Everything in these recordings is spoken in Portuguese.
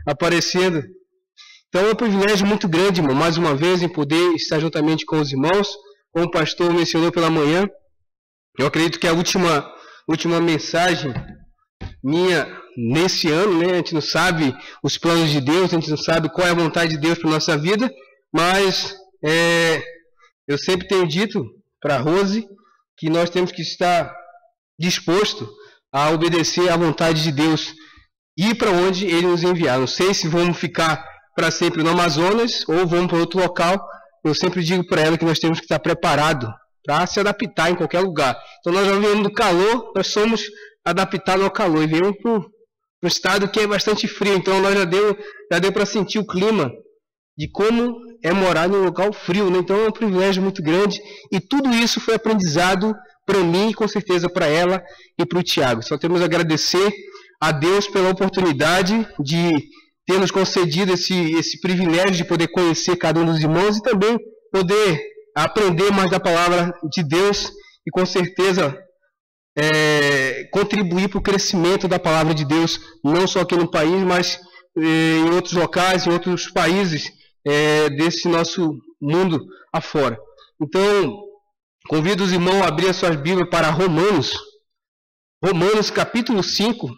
aparecendo. Então é um privilégio muito grande, irmão, mais uma vez, em poder estar juntamente com os irmãos, como o pastor mencionou pela manhã. Eu acredito que a última mensagem minha nesse ano, né? A gente não sabe os planos de Deus, a gente não sabe qual é a vontade de Deus para a nossa vida, mas eu sempre tenho dito para a Rose que nós temos que estar disposto a obedecer à vontade de Deus e ir para onde Ele nos enviar. Não sei se vamos ficar para sempre no Amazonas ou vamos para outro local. Eu sempre digo para ela que nós temos que estar preparados para se adaptar em qualquer lugar. Então nós já viemos do calor, nós somos adaptados ao calor e viemos para um estado que é bastante frio. Então nós já deu para sentir o clima de como é morar num local frio, né? Então é um privilégio muito grande e tudo isso foi aprendizado para mim e com certeza para ela e para o Tiago. Só temos a agradecer a Deus pela oportunidade de ter nos concedido esse privilégio de poder conhecer cada um dos irmãos e também poder aprender mais da palavra de Deus e com certeza contribuir para o crescimento da palavra de Deus, não só aqui no país, mas em outros locais, em outros países desse nosso mundo afora. Então, convido os irmãos a abrir as suas Bíblias para Romanos capítulo 5.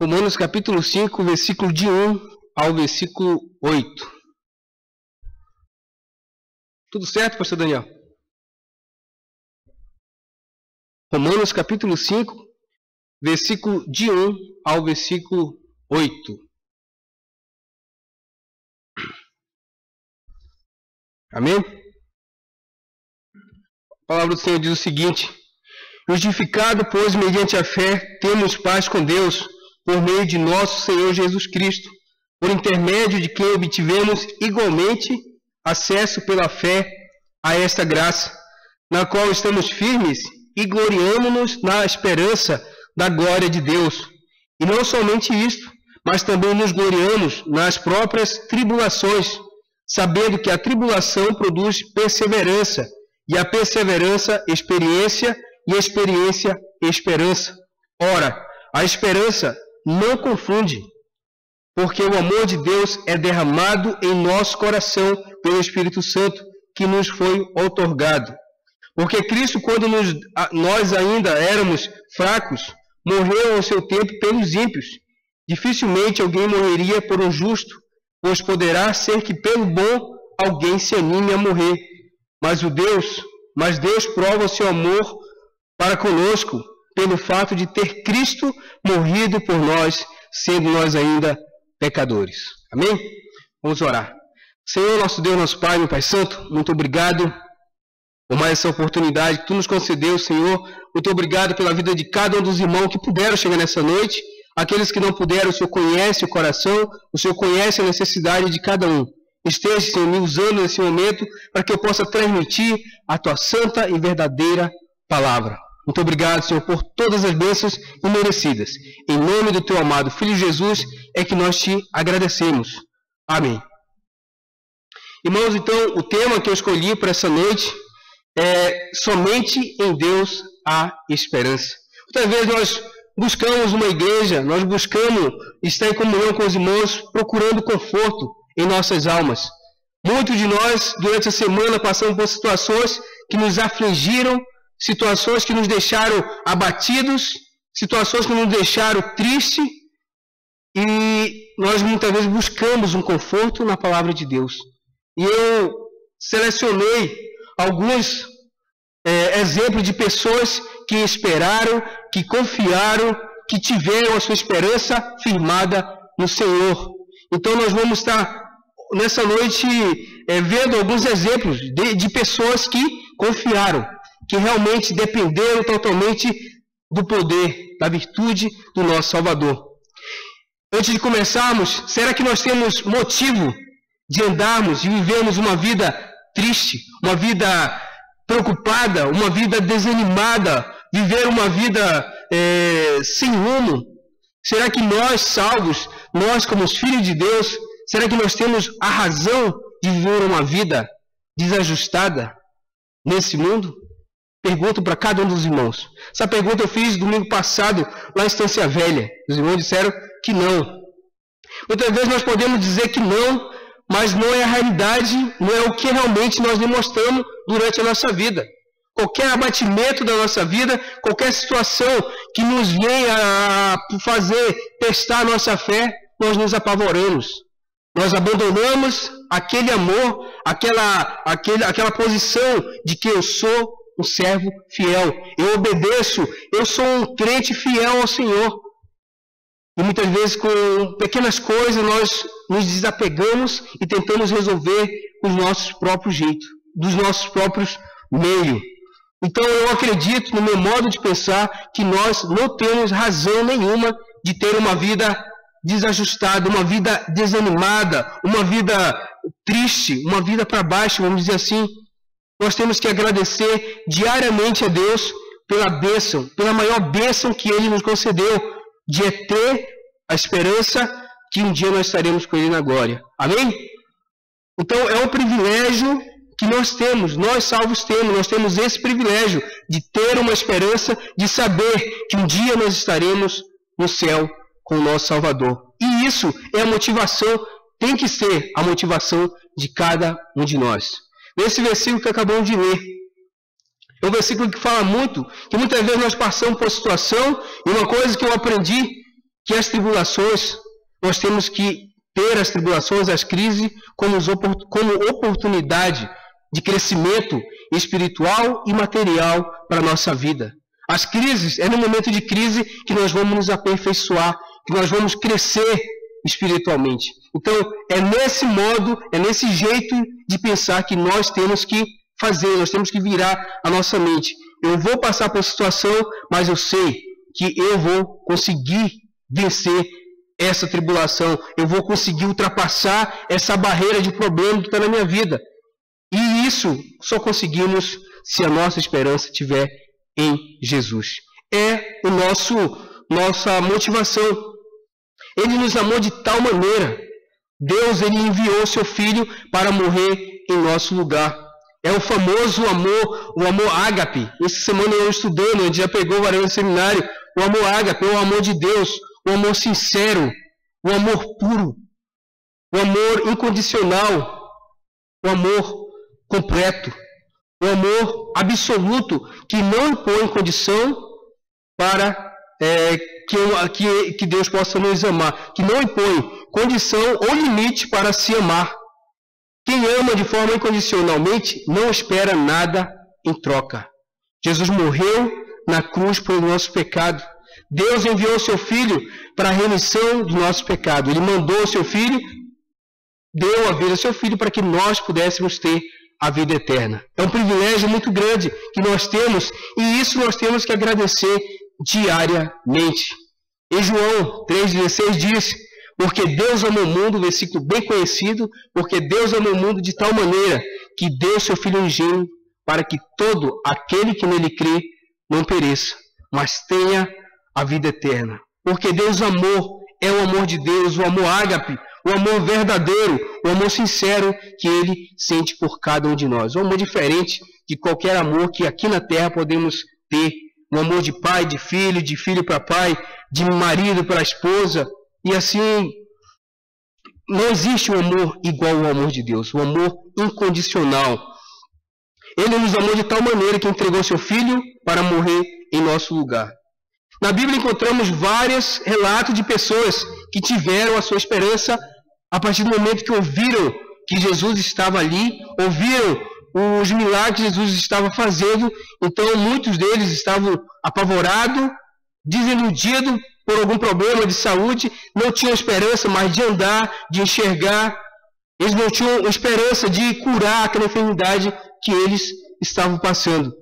Romanos capítulo 5, versículo de 1 ao versículo 8. Tudo certo, pastor Daniel? Romanos capítulo 5, versículo de 1 ao versículo 8. Amém? A palavra do Senhor diz o seguinte: justificado, pois, mediante a fé, temos paz com Deus, por meio de nosso Senhor Jesus Cristo, por intermédio de quem obtivemos igualmente acesso pela fé a esta graça, na qual estamos firmes e gloriamo-nos na esperança da glória de Deus. E não somente isto, mas também nos gloriamos nas próprias tribulações, sabendo que a tribulação produz perseverança, e a perseverança, experiência, e a experiência, esperança. Ora, a esperança não confunde, porque o amor de Deus é derramado em nosso coração pelo Espírito Santo, que nos foi outorgado. Porque Cristo, quando nós ainda éramos fracos, morreu ao seu tempo pelos ímpios. Dificilmente alguém morreria por um justo, pois poderá ser que pelo bom alguém se anime a morrer. Mas Deus prova o seu amor para conosco, pelo fato de ter Cristo morrido por nós, sendo nós ainda pecadores. Amém? Vamos orar. Senhor, nosso Deus, nosso Pai, meu Pai Santo, muito obrigado por mais essa oportunidade que Tu nos concedeu, Senhor. Muito obrigado pela vida de cada um dos irmãos que puderam chegar nessa noite. Aqueles que não puderam, o Senhor conhece o coração, o Senhor conhece a necessidade de cada um. Esteja, Senhor, me usando nesse momento para que eu possa transmitir a Tua santa e verdadeira palavra. Muito obrigado, Senhor, por todas as bênçãos imerecidas. Em nome do Teu amado Filho Jesus é que nós Te agradecemos. Amém. Irmãos, então, o tema que eu escolhi para essa noite é somente em Deus há esperança. Muitas vezes nós buscamos uma igreja, nós buscamos estar em comunhão com os irmãos, procurando conforto em nossas almas. Muitos de nós, durante a semana, passamos por situações que nos afligiram, situações que nos deixaram abatidos, situações que nos deixaram tristes, e nós muitas vezes buscamos um conforto na palavra de Deus. E eu selecionei alguns exemplos de pessoas que esperaram, que confiaram, que tiveram a sua esperança firmada no Senhor. Então nós vamos estar nessa noite vendo alguns exemplos de pessoas que confiaram, que realmente dependeram totalmente do poder, da virtude do nosso Salvador. Antes de começarmos, será que nós temos motivo de andarmos e vivermos uma vida triste, uma vida preocupada, uma vida desanimada, viver uma vida sem rumo? Será que nós, salvos, nós como os filhos de Deus, Será que nós temos a razão de viver uma vida desajustada nesse mundo? Pergunto para cada um dos irmãos. Essa pergunta eu fiz domingo passado lá em Estância Velha. Os irmãos disseram que não. Muitas vezes nós podemos dizer que não, mas não é a realidade, não é o que realmente nós demonstramos durante a nossa vida. Qualquer abatimento da nossa vida, qualquer situação que nos venha a fazer testar a nossa fé, nós nos apavoramos. Nós abandonamos aquele amor, aquela posição de que eu sou um servo fiel. Eu obedeço, eu sou um crente fiel ao Senhor. E muitas vezes com pequenas coisas nós nos desapegamos e tentamos resolver com os nossos próprios jeitos, dos nossos próprios meios. Então eu acredito, no meu modo de pensar, que nós não temos razão nenhuma de ter uma vida desajustada, uma vida desanimada, uma vida triste, uma vida para baixo, vamos dizer assim. Nós temos que agradecer diariamente a Deus pela bênção, pela maior bênção que Ele nos concedeu, de ter a esperança que um dia nós estaremos com Ele na glória. Amém? Então é um privilégio que nós temos, nós salvos temos, nós temos esse privilégio de ter uma esperança, de saber que um dia nós estaremos no céu com o nosso Salvador. E isso é a motivação, tem que ser a motivação de cada um de nós. Nesse versículo que acabamos de ler, é um versículo que fala muito, que muitas vezes nós passamos por situação, e uma coisa que eu aprendi, que as tribulações, nós temos que ter as tribulações, as crises, como oportunidade de crescimento espiritual e material para a nossa vida. As crises, é no momento de crise que nós vamos nos aperfeiçoar, que nós vamos crescer espiritualmente. Então, é nesse modo, é nesse jeito de pensar que nós temos que fazer, nós temos que virar a nossa mente. Eu vou passar por situação, mas eu sei que eu vou conseguir vencer essa tribulação, eu vou conseguir ultrapassar essa barreira de problema que está na minha vida. E isso só conseguimos se a nossa esperança estiver em Jesus. É nossa motivação. Ele nos amou de tal maneira. Deus, Ele enviou o seu Filho para morrer em nosso lugar. É o famoso amor, o amor ágape. Essa semana eu estudando, a gente já pegou várias no seminário. O amor ágape é o amor de Deus, o amor sincero, o amor puro, o amor incondicional, o amor completo, o amor absoluto, que não impõe condição para que Deus possa nos amar, que não impõe condição ou limite para se amar. Quem ama de forma incondicionalmente não espera nada em troca. Jesus morreu na cruz pelo nosso pecado. Deus enviou o seu Filho para a remissão do nosso pecado. Ele mandou o seu Filho, deu a vida ao seu Filho para que nós pudéssemos ter a vida eterna. É um privilégio muito grande que nós temos, e isso nós temos que agradecer diariamente. Em João 3,16 diz: porque Deus amou o mundo, versículo bem conhecido, porque Deus amou o mundo de tal maneira que deu seu Filho unigênito para que todo aquele que nele crê não pereça, mas tenha a vida eterna. Porque Deus amou, é o amor de Deus, o amor ágape, o amor verdadeiro, o amor sincero que Ele sente por cada um de nós. Um amor diferente de qualquer amor que aqui na terra podemos ter. Um amor de pai, de filho para pai, de marido para esposa. E assim, não existe um amor igual ao amor de Deus, o amor incondicional. Ele nos amou de tal maneira que entregou seu Filho para morrer em nosso lugar. Na Bíblia encontramos vários relatos de pessoas que tiveram a sua esperança a partir do momento que ouviram que Jesus estava ali, ouviram os milagres que Jesus estava fazendo. Então muitos deles estavam apavorados, desiludidos por algum problema de saúde, não tinham esperança mais de andar, de enxergar. Eles não tinham esperança de curar aquela enfermidade que eles estavam passando.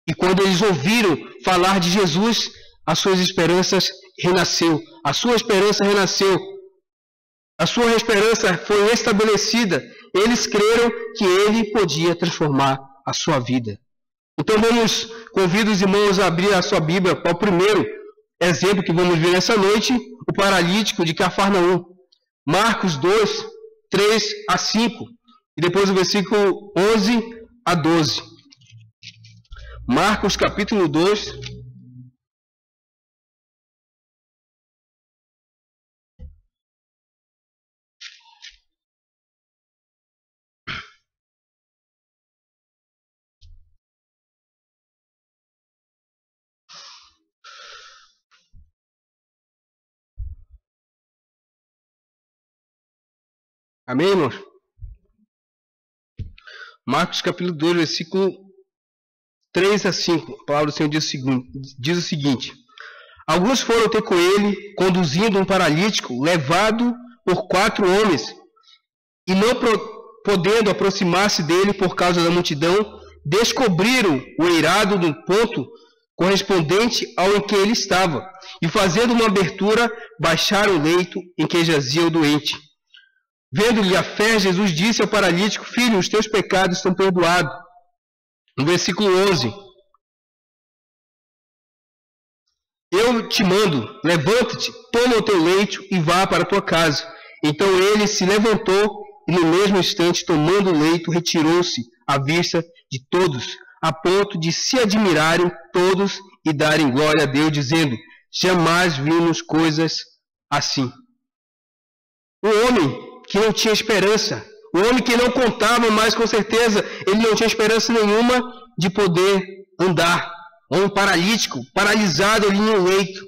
E quando eles ouviram falar de Jesus, as suas esperanças renasceu. A sua esperança renasceu. A sua esperança foi estabelecida. Eles creram que Ele podia transformar a sua vida. Então convido os irmãos a abrir a sua Bíblia para o primeiro exemplo que vamos ver nessa noite, o paralítico de Cafarnaum. Marcos 2, 3 a 5. E depois o versículo 11 a 12. Marcos capítulo 2. Amém, irmãos? Marcos capítulo 2, versículo 3 a 5. A palavra do Senhor diz o seguinte: alguns foram ter com ele, conduzindo um paralítico, levado por 4 homens, e não podendo aproximar-se dele por causa da multidão, descobriram o eirado no ponto correspondente ao em que ele estava, e fazendo uma abertura, baixaram o leito em que jazia o doente. Vendo-lhe a fé, Jesus disse ao paralítico: filho, os teus pecados estão perdoados. No versículo 11: eu te mando, levanta-te, toma o teu leito e vá para a tua casa. Então ele se levantou e no mesmo instante, tomando o leito, retirou-se à vista de todos, a ponto de se admirarem todos e darem glória a Deus, dizendo: jamais vimos coisas assim. Um homem que não tinha esperança, um homem que não contava mais, com certeza, ele não tinha esperança nenhuma de poder andar. Um homem paralítico, paralisado ali no leito.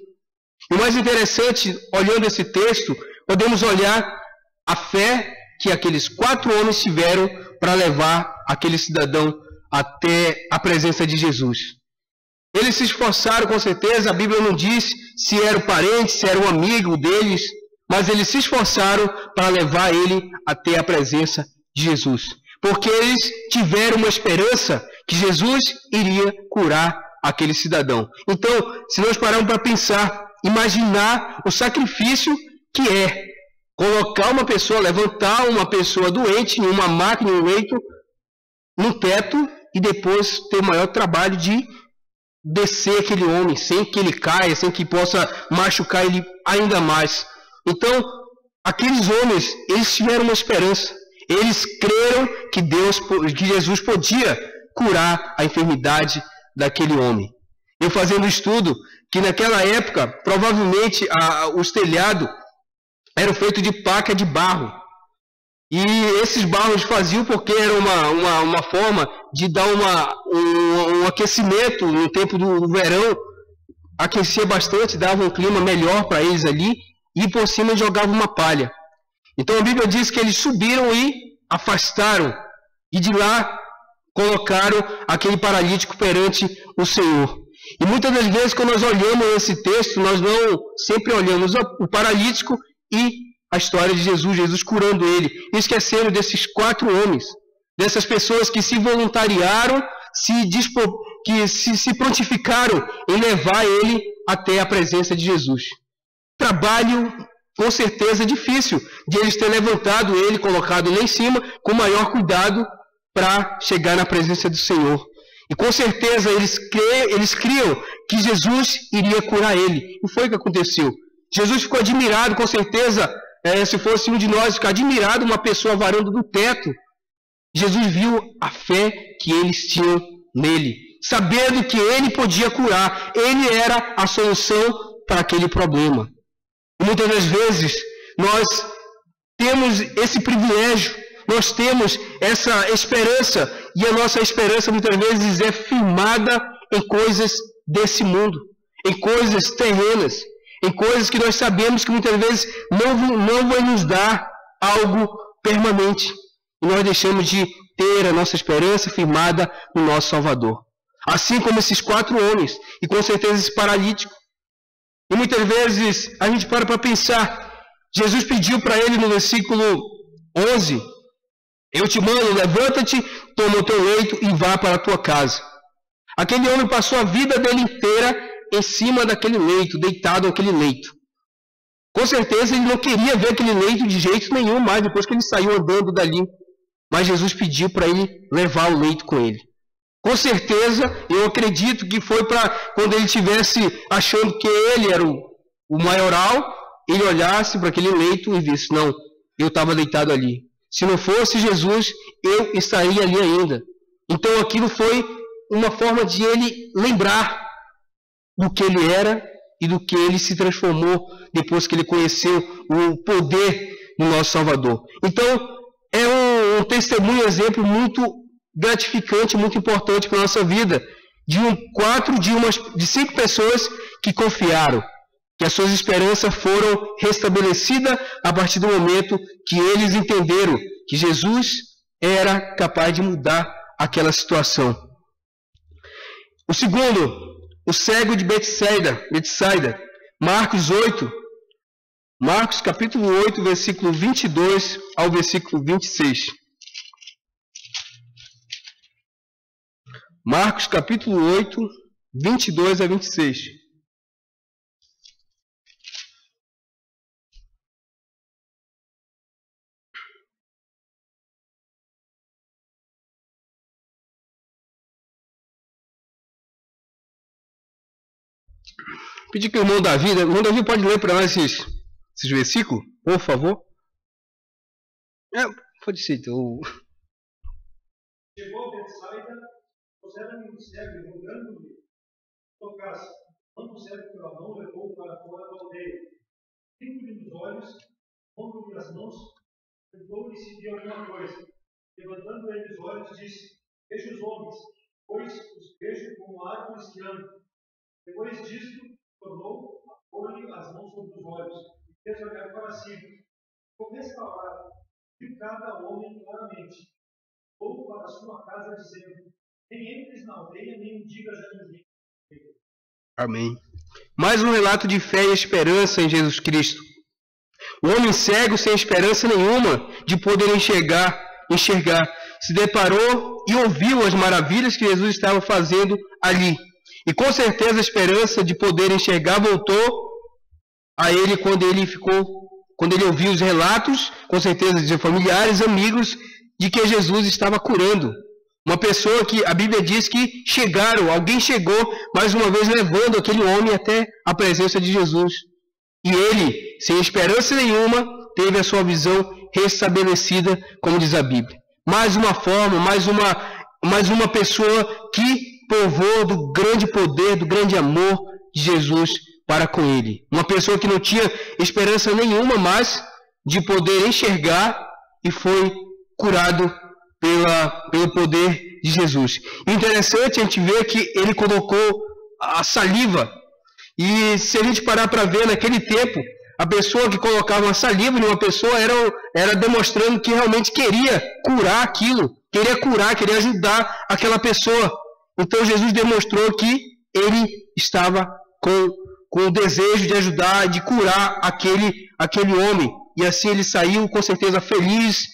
E o mais interessante, olhando esse texto, podemos olhar a fé que aqueles 4 homens tiveram para levar aquele cidadão até a presença de Jesus. Eles se esforçaram, com certeza, a Bíblia não diz se era o parente, se era um amigo deles, mas eles se esforçaram para levar ele até a presença de Jesus. Porque eles tiveram uma esperança que Jesus iria curar aquele cidadão. Então, se nós pararmos para pensar, imaginar o sacrifício que é colocar uma pessoa, levantar uma pessoa doente em uma máquina, em um leito, no teto, e depois ter o maior trabalho de descer aquele homem, sem que ele caia, sem que possa machucar ele ainda mais. Então, aqueles homens, eles tiveram uma esperança. Eles creram que Jesus podia curar a enfermidade daquele homem. Eu fazendo estudo, que naquela época, provavelmente, os telhados eram feitos de placa de barro. E esses barros faziam porque era uma forma de dar um aquecimento no tempo do verão. Aquecia bastante, dava um clima melhor para eles ali. E por cima jogava uma palha. Então a Bíblia diz que eles subiram e afastaram. E de lá colocaram aquele paralítico perante o Senhor. E muitas das vezes, quando nós olhamos esse texto, nós não sempre olhamos o paralítico e a história de Jesus curando ele. E esquecendo desses 4 homens, dessas pessoas que se voluntariaram, que se prontificaram em levar ele até a presença de Jesus. Trabalho, com certeza, difícil, de eles terem levantado ele, colocado lá em cima, com maior cuidado, para chegar na presença do Senhor. E com certeza eles criam que Jesus iria curar ele. E foi o que aconteceu. Jesus ficou admirado, com certeza, se fosse um de nós, ficar admirado, uma pessoa varando do teto. Jesus viu a fé que eles tinham nele, sabendo que ele podia curar, ele era a solução para aquele problema. E muitas das vezes nós temos esse privilégio, nós temos essa esperança, e a nossa esperança muitas vezes é firmada em coisas desse mundo, em coisas terrenas, em coisas que nós sabemos que muitas vezes não vai nos dar algo permanente. E nós deixamos de ter a nossa esperança firmada no nosso Salvador. Assim como esses 4 homens, e com certeza esse paralítico. E muitas vezes a gente para pensar, Jesus pediu para ele no versículo 11, eu te mando, levanta-te, toma o teu leito e vá para a tua casa. Aquele homem passou a vida dele inteira em cima daquele leito, deitado naquele leito. Com certeza ele não queria ver aquele leito de jeito nenhum mais, depois que ele saiu andando dali. Mas Jesus pediu para ele levar o leito com ele. Com certeza, eu acredito que foi para quando ele estivesse achando que ele era o maioral, ele olhasse para aquele leito e visse, não, eu estava deitado ali. Se não fosse Jesus, eu estaria ali ainda. Então aquilo foi uma forma de ele lembrar do que ele era e do que ele se transformou depois que ele conheceu o poder do nosso Salvador. Então, é um testemunho, exemplo muito gratificante, muito importante para a nossa vida, de 5 pessoas que confiaram, que as suas esperanças foram restabelecidas a partir do momento que eles entenderam que Jesus era capaz de mudar aquela situação. O segundo, o cego de Betsaida, Marcos capítulo 8, versículo 22 ao versículo 26. Marcos capítulo 8, 22 a 26. Pedir que o irmão Davi pode ler para nós esses versículos, por favor? Pode ser, então. Chegou a Betsaida, trouxeram-lhe um cego, rogando-lhe tocasse. Quando o cego pela mão, levou para fora da aldeia. Fico-lhe nos olhos, pondo-lhe as mãos, tentou-lhe se via alguma coisa. Levantando ele os olhos, disse: Vejo os homens, pois os vejo como árvores que andam. Depois disto, tornou a pôr-lhe as mãos sobre os olhos e fez olhar para cima. Com restaurado, viu cada homem claramente. Ou para a sua casa, dizendo: Nem entres na aldeia, nem digas a ninguém. Amém. Mais um relato de fé e esperança em Jesus Cristo. O homem cego, sem esperança nenhuma de poder enxergar, se deparou e ouviu as maravilhas que Jesus estava fazendo ali. E com certeza a esperança de poder enxergar voltou a ele quando ele ouviu os relatos, com certeza de familiares, amigos, de que Jesus estava curando. Uma pessoa que a Bíblia diz que alguém chegou mais uma vez levando aquele homem até a presença de Jesus. E ele, sem esperança nenhuma, teve a sua visão restabelecida, como diz a Bíblia. Mais uma forma, mais uma pessoa que provou do grande poder, do grande amor de Jesus para com ele. Uma pessoa que não tinha esperança nenhuma mais de poder enxergar e foi curado pelo poder de Jesus. Interessante a gente ver que ele colocou a saliva. E se a gente parar para ver naquele tempo, a pessoa que colocava uma saliva em uma pessoa era demonstrando que realmente queria curar aquilo, queria ajudar aquela pessoa. Então Jesus demonstrou que ele estava com o desejo de ajudar, de curar aquele homem. E assim ele saiu com certeza feliz,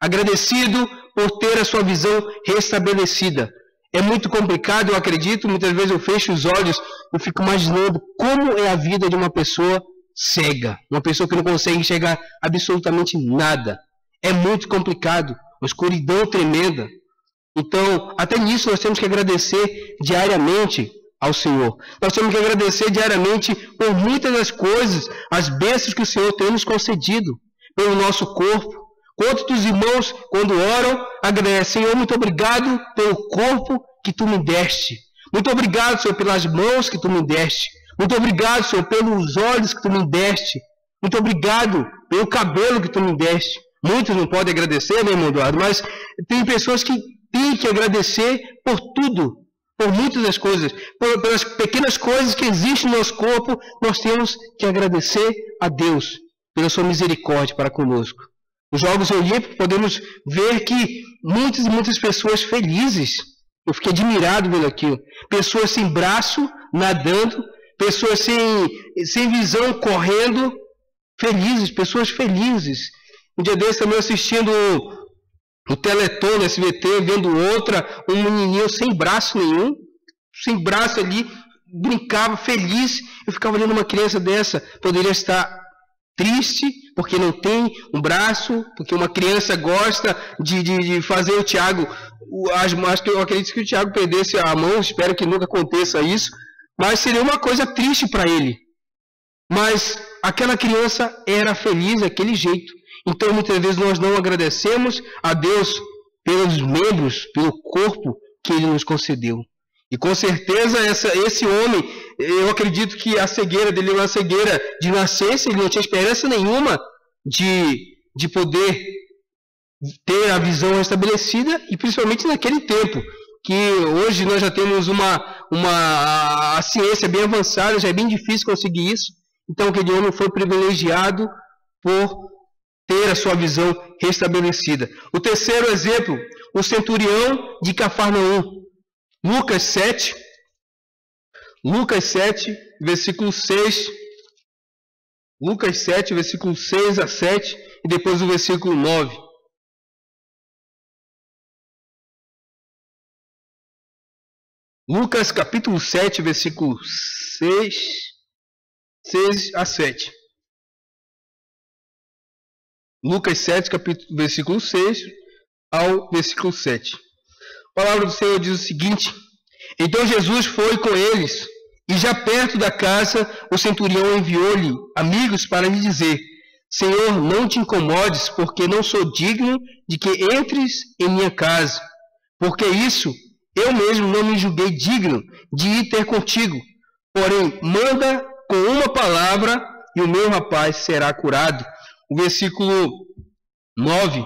agradecido por ter a sua visão restabelecida. É muito complicado, eu acredito, muitas vezes eu fecho os olhos e fico imaginando como é a vida de uma pessoa cega, uma pessoa que não consegue enxergar absolutamente nada. É muito complicado, uma escuridão tremenda. Então, até nisso nós temos que agradecer diariamente ao Senhor. Nós temos que agradecer diariamente por muitas das coisas, as bênçãos que o Senhor tem nos concedido, pelo nosso corpo. Quantos dos irmãos, quando oram, agradecem: Senhor, muito obrigado pelo corpo que tu me deste. Muito obrigado, Senhor, pelas mãos que tu me deste. Muito obrigado, Senhor, pelos olhos que tu me deste. Muito obrigado pelo cabelo que tu me deste. Muitos não podem agradecer, né, irmão Eduardo? Mas tem pessoas que têm que agradecer por tudo, por muitas das coisas, pelas pequenas coisas que existem no nosso corpo. Nós temos que agradecer a Deus pela sua misericórdia para conosco. Nos Jogos Olímpicos podemos ver que muitas e muitas pessoas felizes. Eu fiquei admirado vendo aquilo. Pessoas sem braço, nadando. Pessoas sem visão, correndo. Felizes, pessoas felizes. Um dia desse também assistindo o Teleton no SBT, vendo um menininho sem braço nenhum. Sem braço ali, brincava, feliz. Eu ficava olhando uma criança dessa. Poderia estar triste, porque não tem um braço, porque uma criança gosta de fazer o Tiago. Eu acredito que o Tiago perdesse a mão, espero que nunca aconteça isso, mas seria uma coisa triste para ele. Mas aquela criança era feliz daquele jeito. Então, muitas vezes, nós não agradecemos a Deus pelos membros, pelo corpo que Ele nos concedeu. E com certeza, esse homem, eu acredito que a cegueira dele é uma cegueira de nascença, ele não tinha esperança nenhuma de poder ter a visão restabelecida, e principalmente naquele tempo, que hoje nós já temos a ciência bem avançada, já é bem difícil conseguir isso. Então, aquele homem foi privilegiado por ter a sua visão restabelecida. O terceiro exemplo, o centurião de Cafarnaum. Lucas 7, versículo 6. Lucas 7, versículo 6 a 7, e depois o versículo 9. Lucas capítulo 7, versículo 6 a 7. Lucas 7, versículo 6 ao versículo 7. A palavra do Senhor diz o seguinte: Então Jesus foi com eles, e já perto da casa, o centurião enviou-lhe amigos para lhe dizer: Senhor, não te incomodes, porque não sou digno de que entres em minha casa. Porque isso, eu mesmo não me julguei digno de ir ter contigo. Porém, manda com uma palavra, e o meu rapaz será curado. O versículo 9.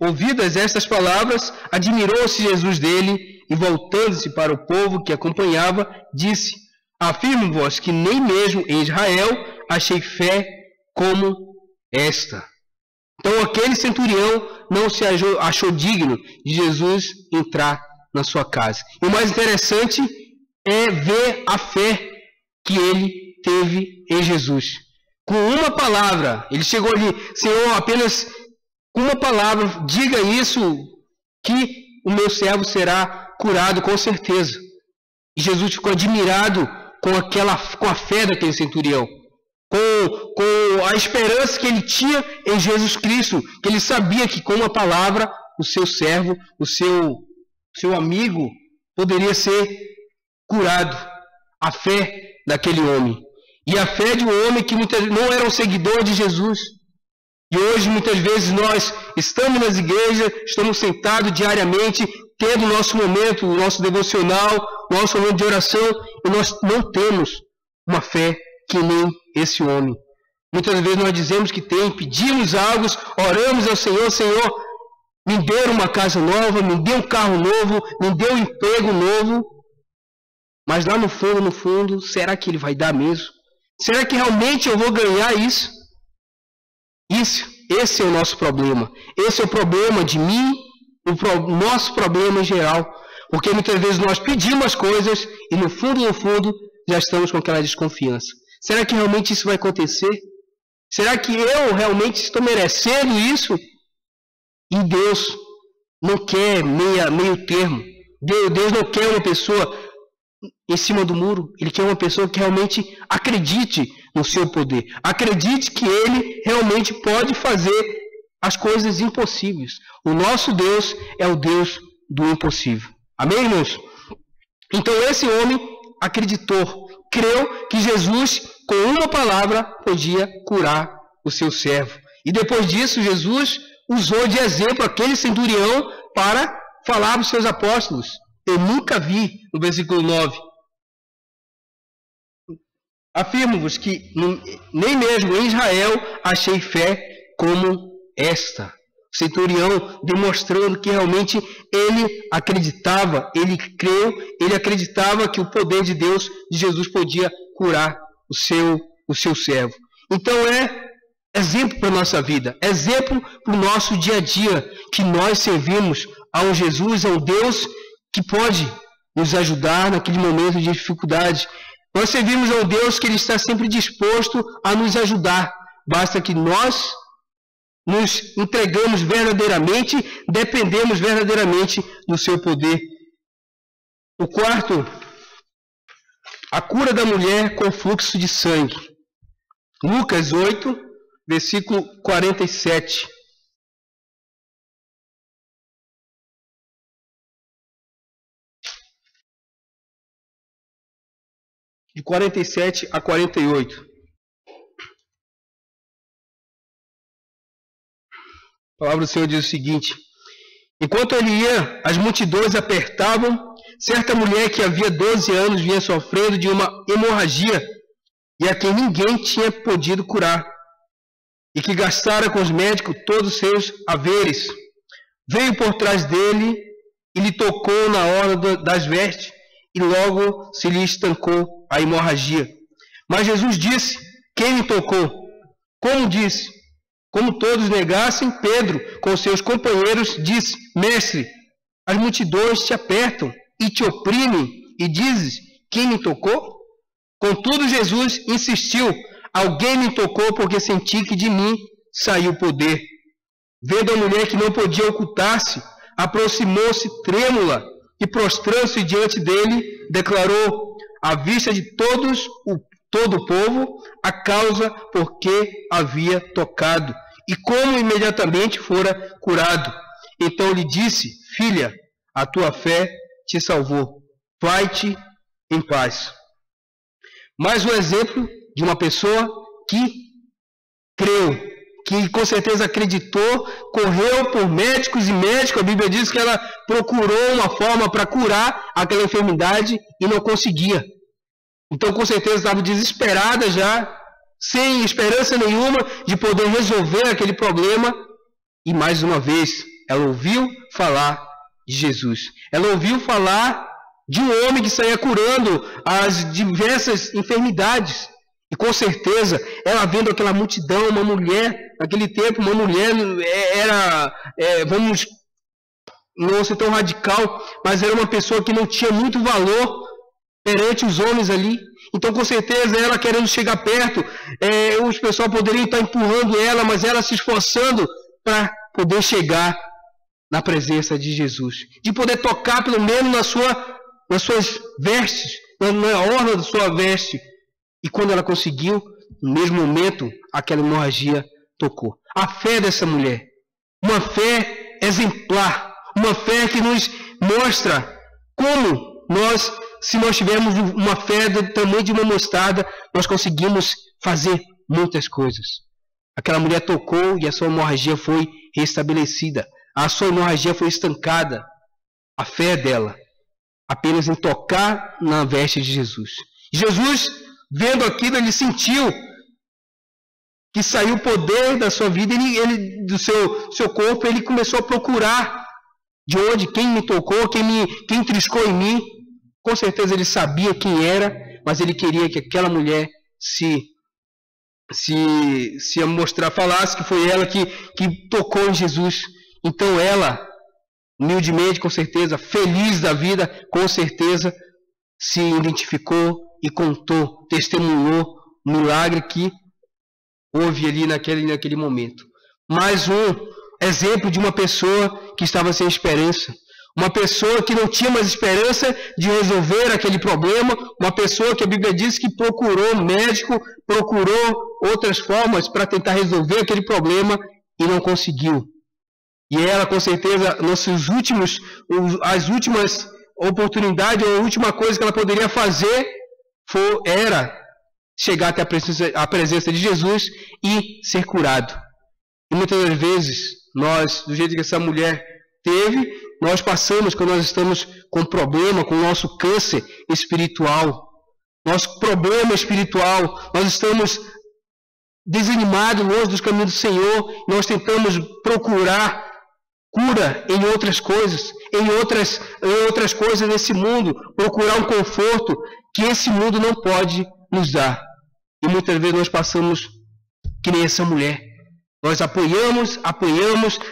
Ouvidas estas palavras, admirou-se Jesus dele, e voltando-se para o povo que acompanhava, disse: Afirmo-vos que nem mesmo em Israel achei fé como esta. Então aquele centurião não se achou digno de Jesus entrar na sua casa. E o mais interessante é ver a fé que ele teve em Jesus. Com uma palavra, ele chegou ali: Senhor, apenas com uma palavra, diga isso, que o meu servo será curado com certeza. E Jesus ficou admirado com a fé daquele centurião, com a esperança que ele tinha em Jesus Cristo, que ele sabia que com uma palavra o seu servo, o seu amigo poderia ser curado. A fé daquele homem. E a fé de um homem que não era um seguidor de Jesus. E hoje, muitas vezes, nós estamos nas igrejas, estamos sentados diariamente, tendo o nosso momento, o nosso devocional, o nosso momento de oração, e nós não temos uma fé que nem esse homem. Muitas vezes nós dizemos que tem, pedimos algo, oramos ao Senhor: Senhor, me dê uma casa nova, me dê um carro novo, me dê um emprego novo. Mas lá no fundo, será que Ele vai dar mesmo? Será que realmente eu vou ganhar isso? Esse é o nosso problema. Esse é o problema de mim, o nosso problema em geral. Porque muitas vezes nós pedimos as coisas e no fundo, já estamos com aquela desconfiança. Será que realmente isso vai acontecer? Será que eu realmente estou merecendo isso? E Deus não quer meio termo. Deus não quer uma pessoa em cima do muro. Ele quer uma pessoa que realmente acredite no seu poder. Acredite que Ele realmente pode fazer as coisas impossíveis. O nosso Deus é o Deus do impossível. Amém, irmãos? Então esse homem acreditou, creu que Jesus, com uma palavra, podia curar o seu servo. E depois disso, Jesus usou de exemplo aquele centurião para falar para os seus apóstolos. Eu nunca vi, no versículo 9. Afirmo-vos que nem mesmo em Israel achei fé como esta. O centurião demonstrando que realmente ele acreditava, ele creu, ele acreditava que o poder de Deus, de Jesus, podia curar o seu servo. Então é exemplo para a nossa vida, exemplo para o nosso dia a dia, que nós servimos a um Jesus, a um Deus que pode nos ajudar naquele momento de dificuldade. Nós servimos a um Deus que Ele está sempre disposto a nos ajudar. Basta que nós nos entregamos verdadeiramente, dependemos verdadeiramente do seu poder. O quarto, a cura da mulher com fluxo de sangue. Lucas 8, versículo 47. De 47 a 48. A palavra do Senhor diz o seguinte: enquanto ele ia, as multidões apertavam certa mulher que havia 12 anos vinha sofrendo de uma hemorragia e a quem ninguém tinha podido curar, e que gastara com os médicos todos os seus haveres. Veio por trás dele e lhe tocou na orla das vestes, e logo se lhe estancou a hemorragia. Mas Jesus disse: quem me tocou? Como disse? Como todos negassem, Pedro, com seus companheiros, disse: mestre, as multidões te apertam e te oprimem, e dizes: quem me tocou? Contudo, Jesus insistiu: alguém me tocou, porque senti que de mim saiu o poder. Vendo a mulher que não podia ocultar-se, aproximou-se trêmula e, prostrando-se diante dele, declarou, à vista de todo o povo, a causa por que havia tocado e como imediatamente fora curado. Então lhe disse: filha, a tua fé te salvou. Vai-te em paz. Mais um exemplo de uma pessoa que creu, que com certeza acreditou, correu por médicos e médicos. A Bíblia diz que ela procurou uma forma para curar aquela enfermidade e não conseguia. Então, com certeza, estava desesperada já, sem esperança nenhuma de poder resolver aquele problema. E mais uma vez, ela ouviu falar de Jesus. Ela ouviu falar de um homem que saía curando as diversas enfermidades. E com certeza, ela vendo aquela multidão, uma mulher, naquele tempo, uma mulher vamos não ser tão radical, mas era uma pessoa que não tinha muito valor perante os homens ali. Então, com certeza, ela querendo chegar perto, os pessoal poderiam estar empurrando ela, mas ela se esforçando para poder chegar na presença de Jesus. De poder tocar, pelo menos, nas suas vestes, na orla da sua veste. E quando ela conseguiu, no mesmo momento, aquela hemorragia tocou. A fé dessa mulher, uma fé exemplar, uma fé que nos mostra como nós, se nós tivermos uma fé do tamanho de uma mostarda, nós conseguimos fazer muitas coisas. Aquela mulher tocou e a sua hemorragia foi restabelecida. A sua hemorragia foi estancada. A fé dela, apenas em tocar na veste de Jesus. Jesus, vendo aquilo, ele sentiu que saiu o poder da sua vida, do seu corpo. Ele começou a procurar de onde, quem me tocou, quem triscou em mim. Com certeza ele sabia quem era, mas ele queria que aquela mulher se falasse que foi ela que tocou em Jesus. Então ela, humildemente, com certeza, feliz da vida, com certeza, se identificou e contou, testemunhou o milagre que houve ali naquele momento. Mais um exemplo de uma pessoa que estava sem esperança. Uma pessoa que não tinha mais esperança de resolver aquele problema. Uma pessoa que a Bíblia diz que procurou médico, procurou outras formas para tentar resolver aquele problema e não conseguiu. E ela, com certeza, as últimas oportunidades, ou a última coisa que ela poderia fazer era chegar até a presença de Jesus e ser curado. E muitas das vezes, nós, do jeito que essa mulher teve, nós passamos quando nós estamos com problema, com o nosso câncer espiritual, nosso problema espiritual, nós estamos desanimados, longe dos caminhos do Senhor, nós tentamos procurar cura em outras coisas, em outras coisas nesse mundo, procurar um conforto que esse mundo não pode nos dar. E muitas vezes nós passamos que nem essa mulher. Nós apoiamos,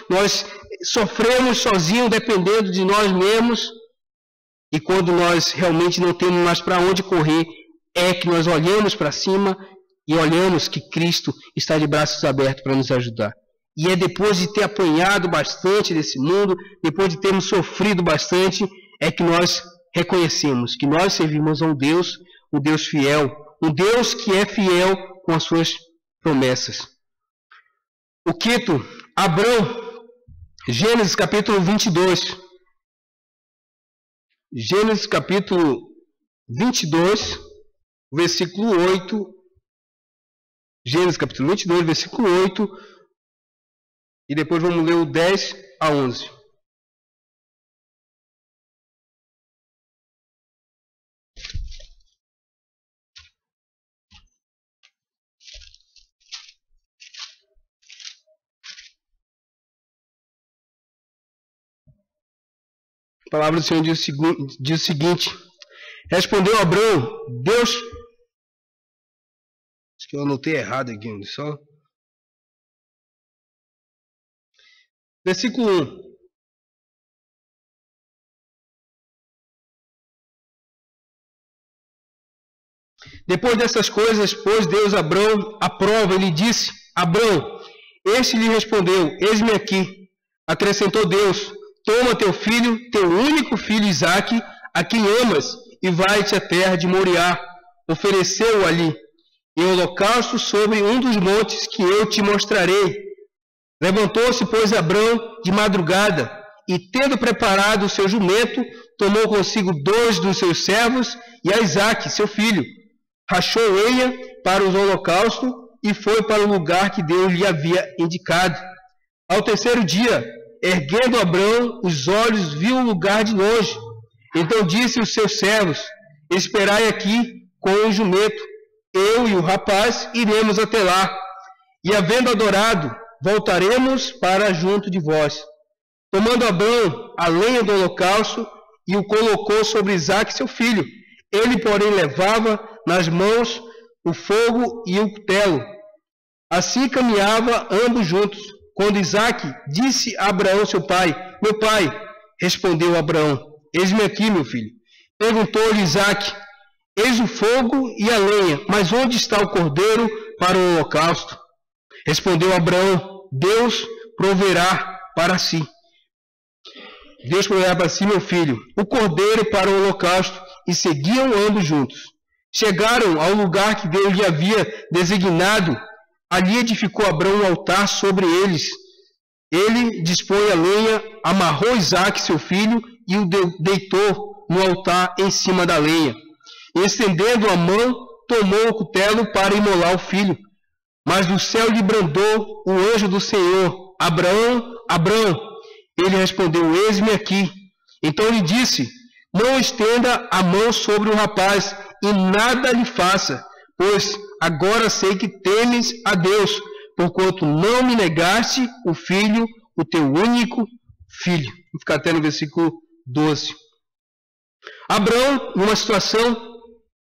nós sofremos sozinhos, dependendo de nós mesmos. E quando nós realmente não temos mais para onde correr, é que nós olhamos para cima e olhamos que Cristo está de braços abertos para nos ajudar. E é depois de ter apanhado bastante desse mundo, depois de termos sofrido bastante, é que nós reconhecemos que nós servimos a um Deus fiel, um Deus que é fiel com as suas promessas. O quinto, Abrão, Gênesis capítulo 22. Gênesis capítulo 22, versículo 8. Gênesis capítulo 22, versículo 8. e depois vamos ler o 10 a 11. A palavra do Senhor diz o seguinte: respondeu Abrão, Deus... Acho que eu anotei errado aqui, só. Versículo 1. Depois dessas coisas, pôs Deus Abrão à prova, ele disse: Abrão, este lhe respondeu: eis-me aqui. Acrescentou Deus: toma teu filho, teu único filho Isaque, a quem amas, e vai-te à terra de Moriá. Ofereceu-o ali, em holocausto sobre um dos montes que eu te mostrarei. Levantou-se, pois, Abrão de madrugada, e tendo preparado o seu jumento, tomou consigo 2 dos seus servos e a Isaque, seu filho. Rachou lenha para os holocaustos e foi para o lugar que Deus lhe havia indicado. Ao terceiro dia, erguendo Abrão os olhos, viu o lugar de longe. Então disse aos seus servos: esperai aqui com o jumento, eu e o rapaz iremos até lá, e havendo adorado, voltaremos para junto de vós. Tomando Abrão a lenha do holocausto, e o colocou sobre Isaque seu filho. Ele, porém, levava nas mãos o fogo e o cutelo. Assim caminhava ambos juntos. Quando Isaque disse a Abraão, seu pai: meu pai. Respondeu Abraão: eis-me aqui, meu filho. Perguntou-lhe Isaque: eis o fogo e a lenha, mas onde está o cordeiro para o holocausto? Respondeu Abraão: Deus proverá para si. Deus proverá para si, meu filho, o cordeiro para o holocausto. E seguiam ambos juntos. Chegaram ao lugar que Deus lhe havia designado. Ali edificou Abrão um altar sobre eles. Ele dispôs a lenha, amarrou Isaque, seu filho, e o deitou no altar em cima da lenha. E, estendendo a mão, tomou o cutelo para imolar o filho. Mas do céu lhe brandou o anjo do Senhor: Abraão, Abraão. Ele respondeu: eis-me aqui. Então lhe disse: não estenda a mão sobre o rapaz e nada lhe faça, pois agora sei que temes a Deus, porquanto não me negaste o filho, o teu único filho. Vou ficar até no versículo 12. Abraão, numa situação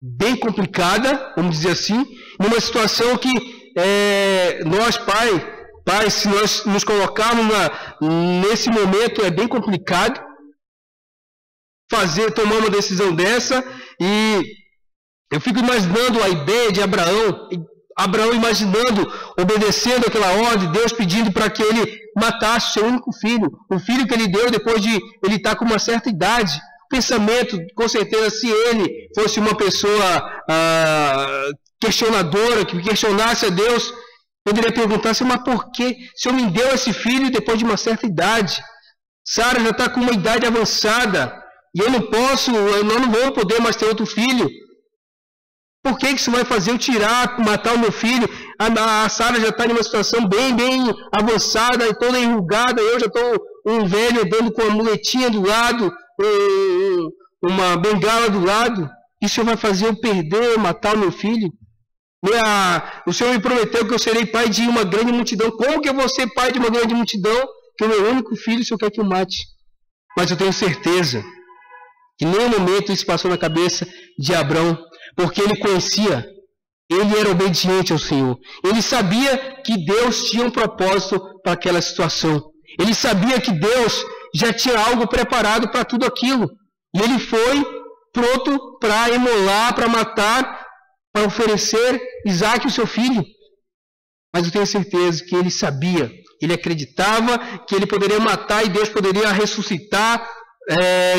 bem complicada, vamos dizer assim, numa situação que nós, pai, se nós nos colocarmos nesse momento, é bem complicado tomar uma decisão dessa. E eu fico imaginando a ideia de Abraão imaginando, obedecendo aquela ordem, Deus pedindo para que ele matasse o seu único filho, o filho que ele deu depois de ele estar com uma certa idade. Pensamento, com certeza, se ele fosse uma pessoa questionadora, que questionasse a Deus, poderia perguntar-se: mas por que o Senhor me deu esse filho depois de uma certa idade? Sara já está com uma idade avançada, e eu não vou poder mais ter outro filho. Por que isso vai fazer eu matar o meu filho? A Sara já está em uma situação bem avançada, e toda enrugada. Eu já estou um velho andando com uma muletinha do lado, uma bengala do lado. Isso vai fazer eu matar o meu filho? O Senhor me prometeu que eu serei pai de uma grande multidão. Como que eu vou ser pai de uma grande multidão? Que o meu único filho, o Senhor quer que eu mate. Mas eu tenho certeza que em nenhum momento isso passou na cabeça de Abrão, porque ele conhecia, ele era obediente ao Senhor. Ele sabia que Deus tinha um propósito para aquela situação. Ele sabia que Deus já tinha algo preparado para tudo aquilo. E ele foi pronto para imolar, para matar, para oferecer Isaque, o seu filho. Mas eu tenho certeza que ele sabia, ele acreditava que ele poderia matar e Deus poderia ressuscitar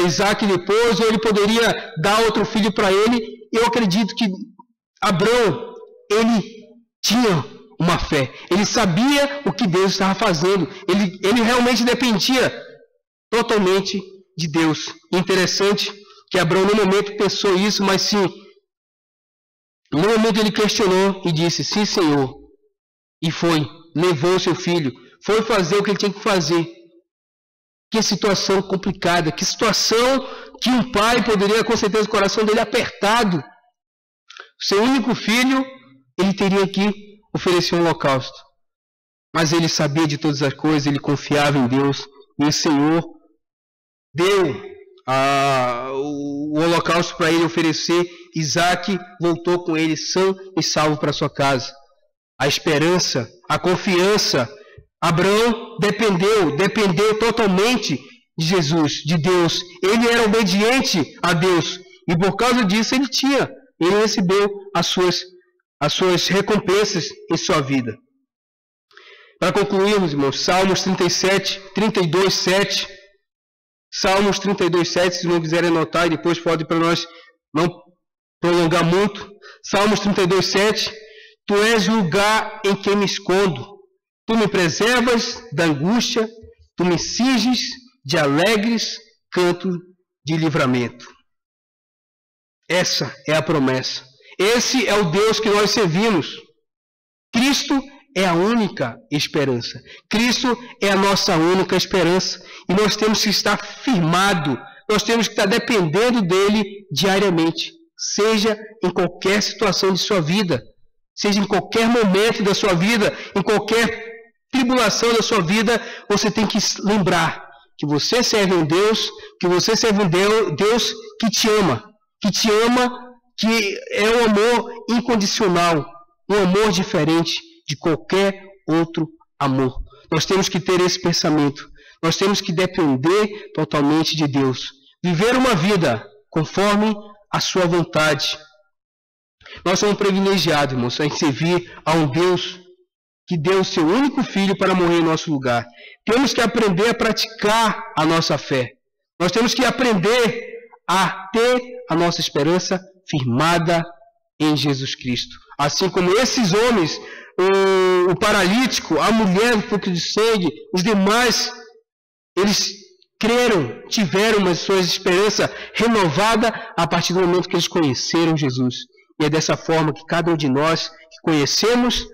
Isaque depois, ou ele poderia dar outro filho para ele. Eu acredito que Abrão, ele tinha uma fé, ele sabia o que Deus estava fazendo, ele realmente dependia totalmente de Deus. Interessante que Abrão no momento pensou isso, mas sim, no momento ele questionou e disse: sim, Senhor. E levou seu filho, foi fazer o que ele tinha que fazer. Que situação complicada, que situação que um pai poderia, com certeza, o coração dele apertado. Seu único filho, ele teria que oferecer um holocausto. Mas ele sabia de todas as coisas, ele confiava em Deus, e o Senhor deu o holocausto para ele oferecer. Isaac voltou com ele são e salvo para sua casa. A esperança, a confiança, Abraão dependeu totalmente de Jesus, de Deus. Ele era obediente a Deus, e por causa disso ele recebeu as suas recompensas em sua vida. Para concluirmos, irmãos, Salmos 32, 7. Salmos 32, 7, se não quiserem anotar, e depois pode para nós não prolongar muito. Salmos 32, 7. Tu és o lugar em que me escondo. Tu me preservas da angústia. Tu me cinges de alegres canto de livramento. Essa é a promessa. Esse é o Deus que nós servimos. Cristo é a única esperança. Cristo é a nossa única esperança. E nós temos que estar firmado, nós temos que estar dependendo dele diariamente. Seja em qualquer situação de sua vida, seja em qualquer momento da sua vida, em qualquer tribulação da sua vida, você tem que lembrar que você serve um Deus, Deus que te ama, que é um amor incondicional, um amor diferente de qualquer outro amor. Nós temos que ter esse pensamento. Nós temos que depender totalmente de Deus. Viver uma vida conforme a sua vontade. Nós somos privilegiados, irmãos, em servir a um Deus que deu o seu único filho para morrer em nosso lugar. Temos que aprender a praticar a nossa fé. Nós temos que aprender a ter a nossa esperança firmada em Jesus Cristo. Assim como esses homens, o paralítico, a mulher do fluxo de sangue, os demais, eles creram, tiveram uma sua esperança renovada a partir do momento que eles conheceram Jesus. E é dessa forma que cada um de nós que conhecemos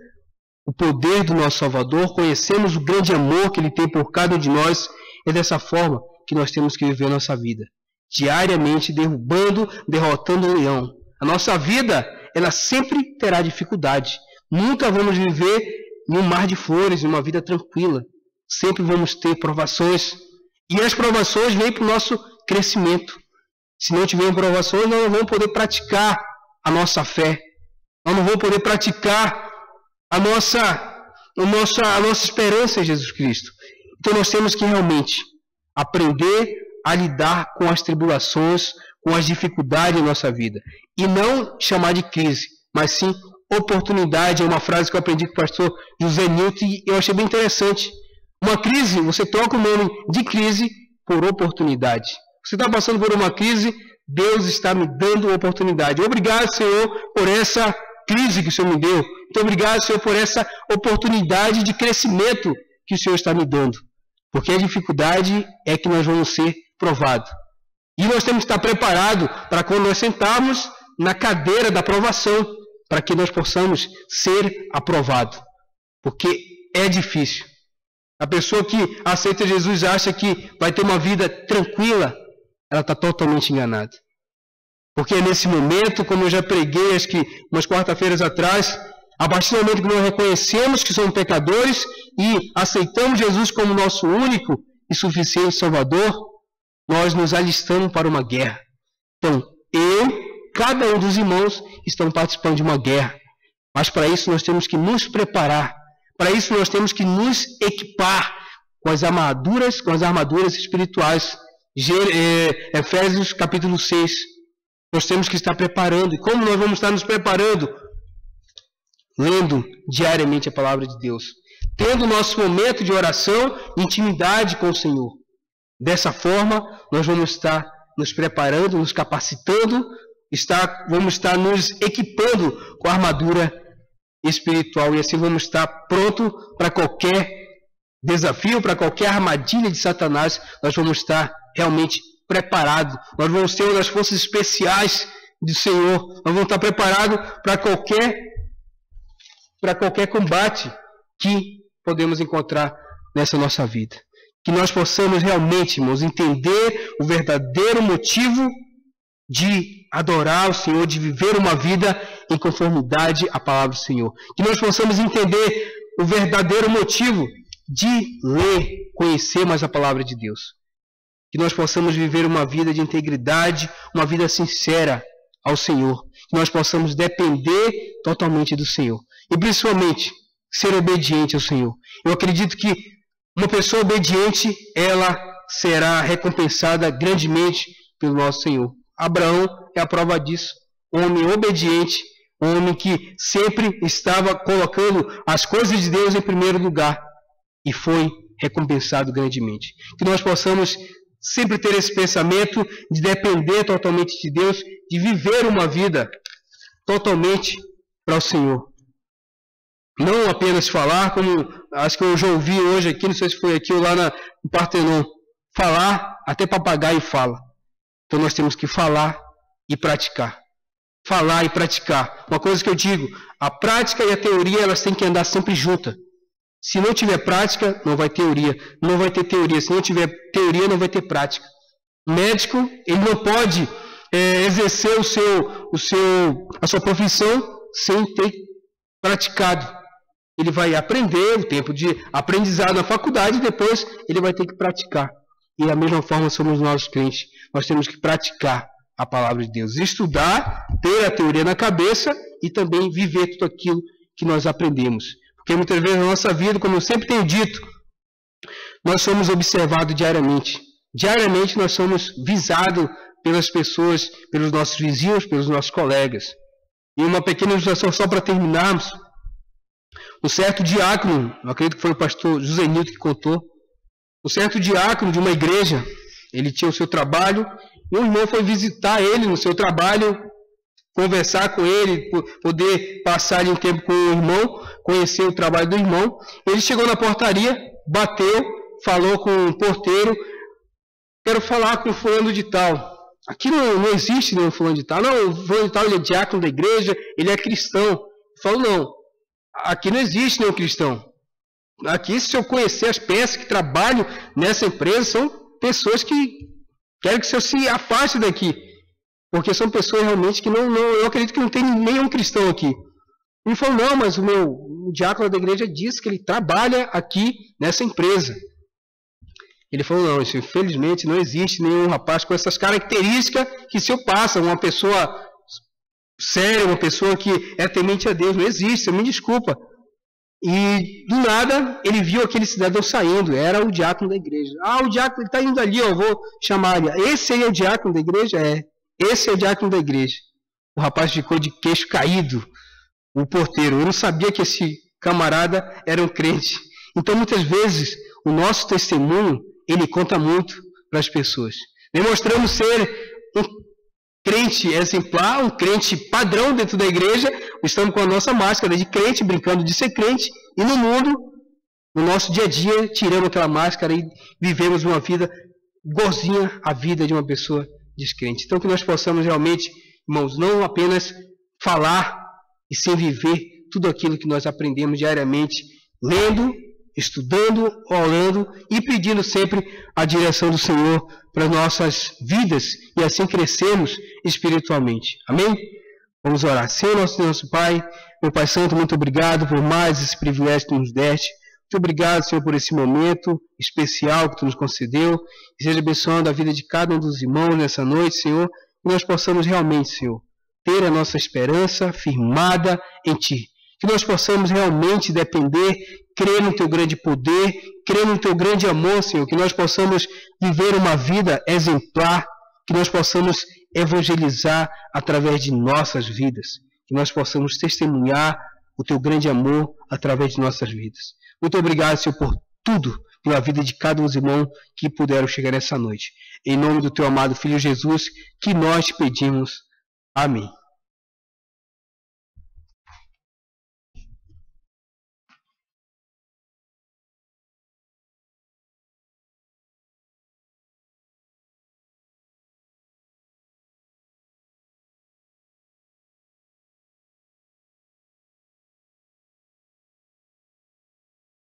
o poder do nosso Salvador, conhecemos o grande amor que Ele tem por cada um de nós, é dessa forma que nós temos que viver a nossa vida. Diariamente derrotando o leão. A nossa vida, ela sempre terá dificuldade. Nunca vamos viver em um mar de flores, em uma vida tranquila. Sempre vamos ter provações. E as provações vêm para o nosso crescimento. Se não tivermos provações, nós não vamos poder praticar a nossa fé. Nós não vamos poder praticar a nossa esperança em Jesus Cristo. Então nós temos que realmente aprender a lidar com as tribulações, com as dificuldades da nossa vida. E não chamar de crise, mas sim oportunidade. É uma frase que eu aprendi com o pastor José Newton e eu achei bem interessante. Uma crise, você troca o nome de crise por oportunidade. Você está passando por uma crise, Deus está me dando oportunidade. Obrigado, Senhor, por essa crise que o Senhor me deu. Muito obrigado, Senhor, por essa oportunidade de crescimento que o Senhor está me dando. Porque a dificuldade é que nós vamos ser provados. E nós temos que estar preparados para quando nós sentarmos na cadeira da aprovação, para que nós possamos ser aprovados. Porque é difícil. A pessoa que aceita Jesus acha que vai ter uma vida tranquila, ela está totalmente enganada. Porque nesse momento, como eu já preguei, acho que umas quarta-feiras atrás, a partir do momento que nós reconhecemos que somos pecadores e aceitamos Jesus como nosso único e suficiente Salvador, nós nos alistamos para uma guerra. Então, cada um dos irmãos estão participando de uma guerra. Mas para isso nós temos que nos preparar. Para isso nós temos que nos equipar com as armaduras espirituais. Efésios capítulo 6. Nós temos que estar preparando. E como nós vamos estar nos preparando? Lendo diariamente a palavra de Deus. Tendo nosso momento de oração e intimidade com o Senhor. Dessa forma, nós vamos estar nos preparando, nos capacitando, vamos estar nos equipando com a armadura espiritual. E assim vamos estar pronto para qualquer desafio, para qualquer armadilha de Satanás. Nós vamos estar realmente preparados. Nós vamos ter uma das forças especiais do Senhor. Nós vamos estar preparados para qualquer combate que podemos encontrar nessa nossa vida. Que nós possamos realmente, irmãos, entender o verdadeiro motivo de adorar o Senhor, de viver uma vida em conformidade à palavra do Senhor. Que nós possamos entender o verdadeiro motivo de ler, conhecer mais a palavra de Deus. Que nós possamos viver uma vida de integridade, uma vida sincera ao Senhor. Que nós possamos depender totalmente do Senhor. E principalmente, ser obediente ao Senhor. Eu acredito que uma pessoa obediente, ela será recompensada grandemente pelo nosso Senhor. Abraão é a prova disso. Homem obediente, homem que sempre estava colocando as coisas de Deus em primeiro lugar. E foi recompensado grandemente. Que nós possamos sempre ter esse pensamento de depender totalmente de Deus, de viver uma vida totalmente para o Senhor. Não apenas falar, como acho que eu já ouvi hoje aqui, não sei se foi aqui ou lá no Partenon, falar, até papagaio fala. Então nós temos que falar e praticar. Falar e praticar. Uma coisa que eu digo, a prática e a teoria, elas têm que andar sempre juntas. Se não tiver prática, não vai teoria. Não vai ter teoria. Se não tiver teoria, não vai ter prática. O médico, ele não pode exercer a sua profissão sem ter praticado. Ele vai aprender o tempo de aprendizado na faculdade e depois ele vai ter que praticar. E da mesma forma somos nós crentes. Nós temos que praticar a palavra de Deus. Estudar, ter a teoria na cabeça e também viver tudo aquilo que nós aprendemos. Porque muitas vezes na nossa vida, como eu sempre tenho dito, nós somos observados diariamente. Diariamente nós somos visados pelas pessoas, pelos nossos vizinhos, pelos nossos colegas. E uma pequena ilustração só para terminarmos. Um certo diácono, eu acredito que foi o pastor José Nilton que contou, um certo diácono de uma igreja, ele tinha o seu trabalho, e um irmão foi visitar ele no seu trabalho, conversar com ele, poder passar ali um tempo com o irmão, conhecer o trabalho do irmão. Ele chegou na portaria, bateu, falou com o porteiro, quero falar com o fulano de tal. Aqui não existe nenhum fulano de tal. Não, o fulano de tal ele é diácono da igreja, ele é cristão. Ele falou, não, aqui não existe nenhum cristão. Aqui, se eu conhecer as peças que trabalham nessa empresa, são pessoas que querem que o senhor se afaste daqui. Porque são pessoas realmente que eu acredito que não tem nenhum cristão aqui. Ele falou, não, mas o diácono da igreja disse que ele trabalha aqui nessa empresa. Ele falou, não, isso, infelizmente não existe nenhum rapaz com essas características que o senhor passa, uma pessoa séria, uma pessoa que é temente a Deus, não existe, me desculpa. E do nada ele viu aquele cidadão saindo, era o diácono da igreja. Ah, o diácono está indo ali, eu vou chamar ele. Esse aí é o diácono da igreja? É. Esse é o diácono da igreja. O rapaz ficou de queixo caído, o porteiro. Eu não sabia que esse camarada era um crente. Então, muitas vezes, o nosso testemunho, ele conta muito para as pessoas. Demonstramos ser um crente exemplar, um crente padrão dentro da igreja. Estamos com a nossa máscara de crente, brincando de ser crente. E no mundo, no nosso dia a dia, tiramos aquela máscara e vivemos uma vida igualzinha à vida de uma pessoa descrente. Então que nós possamos realmente, irmãos, não apenas falar e sem viver tudo aquilo que nós aprendemos diariamente, lendo, estudando, orando e pedindo sempre a direção do Senhor para nossas vidas e assim crescermos espiritualmente. Amém? Vamos orar. Senhor, nosso Pai, meu Pai Santo, muito obrigado por mais esse privilégio que tu nos deste. Muito obrigado, Senhor, por esse momento especial que tu nos concedeu. E seja abençoando a vida de cada um dos irmãos nessa noite, Senhor, que nós possamos realmente, Senhor, ter a nossa esperança firmada em Ti. Que nós possamos realmente depender, crer no Teu grande poder, crer no Teu grande amor, Senhor. Que nós possamos viver uma vida exemplar, que nós possamos evangelizar através de nossas vidas. Que nós possamos testemunhar o Teu grande amor através de nossas vidas. Muito obrigado, Senhor, por tudo, pela vida de cada um dos irmãos que puderam chegar nessa noite. Em nome do Teu amado Filho Jesus, que nós te pedimos. Amém.